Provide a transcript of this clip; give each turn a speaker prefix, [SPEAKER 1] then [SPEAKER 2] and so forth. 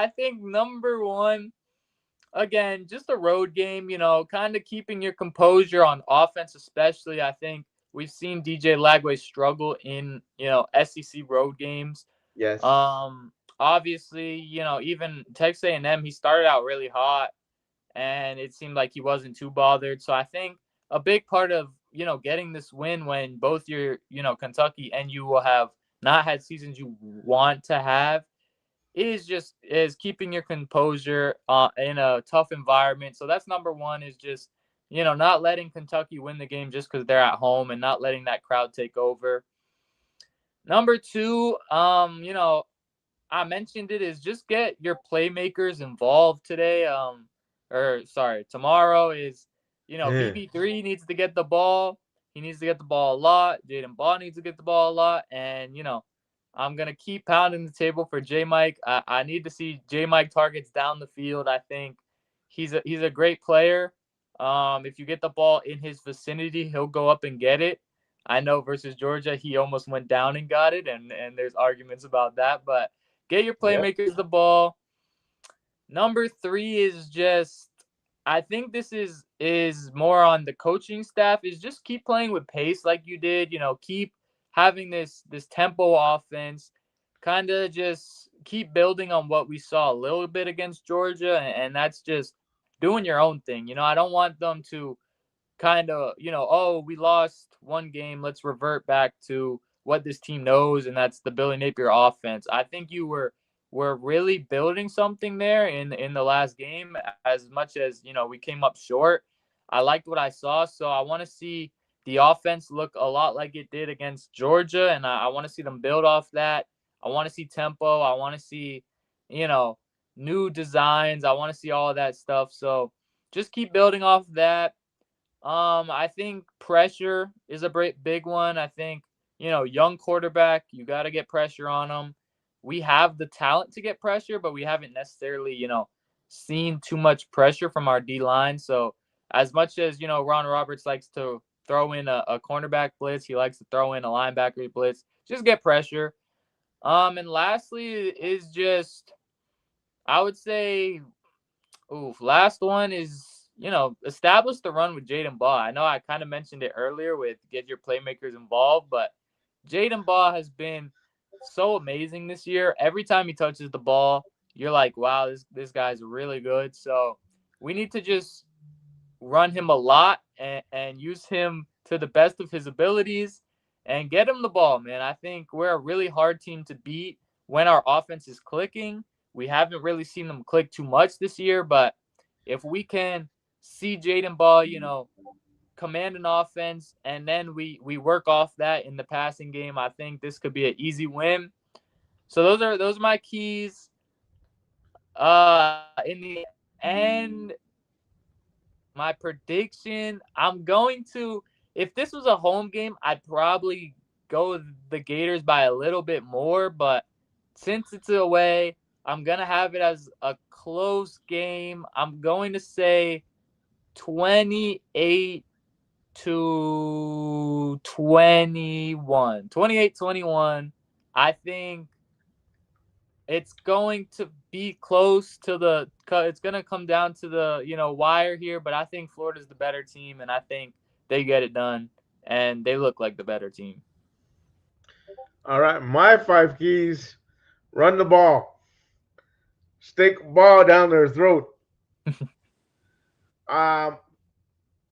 [SPEAKER 1] I think number one, again, just a road game, kind of keeping your composure on offense, especially. I think we've seen DJ Lagway struggle in, SEC road games.
[SPEAKER 2] Yes.
[SPEAKER 1] Obviously, even Texas A&M, he started out really hot and it seemed like he wasn't too bothered. So I think a big part of, getting this win when both your, Kentucky and you will have not had seasons you want to have is keeping your composure in a tough environment. So that's number one is just, not letting Kentucky win the game just because they're at home and not letting that crowd take over. Number two, I mentioned it is just get your playmakers involved today. Or sorry, tomorrow is,
[SPEAKER 2] Yeah.
[SPEAKER 1] VB3 needs to get the ball. He needs to get the ball a lot. Jaden Ball needs to get the ball a lot. And, I'm gonna keep pounding the table for J Mike. I need to see J Mike targets down the field. I think he's a great player. If you get the ball in his vicinity, he'll go up and get it. I know versus Georgia, he almost went down and got it, and there's arguments about that. But get your
[SPEAKER 2] Yep.
[SPEAKER 1] playmakers the ball. Number three is just I think this is more on the coaching staff is just keep playing with pace like you did, keep having this tempo offense, kind of just keep building on what we saw a little bit against Georgia and that's just doing your own thing. I don't want them to kind of, oh, we lost one game, let's revert back to what this team knows, and that's the Billy Napier offense. I think you were really building something there in the last game. As much as we came up short, I liked what I saw, so I want to see the offense look a lot like it did against Georgia, and I want to see them build off that. I want to see tempo. I want to see, you know, new designs. I want to see all of that stuff. So just keep building off that. I think pressure is a big one. I think, young quarterback, you got to get pressure on them. We have the talent to get pressure, but we haven't necessarily, seen too much pressure from our D line. So, as much as, Ron Roberts likes to throw in a cornerback blitz, he likes to throw in a linebacker blitz, just get pressure. And lastly is just, I would say, last one is, establish the run with Jaden Ball. I know I kind of mentioned it earlier with get your playmakers involved, but Jaden Ball has been so amazing this year. Every time he touches the ball, you're like, wow, this guy's really good. So we need to just run him a lot and use him to the best of his abilities and get him the ball, man. I think we're a really hard team to beat when our offense is clicking. We haven't really seen them click too much this year, but if we can see Jaden Ball, command an offense, and then we work off that in the passing game, I think this could be an easy win. So those are my keys. In the end, my prediction, I'm going to if this was a home game, I'd probably go the Gators by a little bit more, but since it's away, I'm going to have it as a close game. I'm going to say 28 to 21. 28-21. I think it's going to be close to it's going to come down to the, wire here, but I think Florida's the better team and I think they get it done and they look like the better team.
[SPEAKER 2] All right. My five keys: run the ball, stick ball down their throat.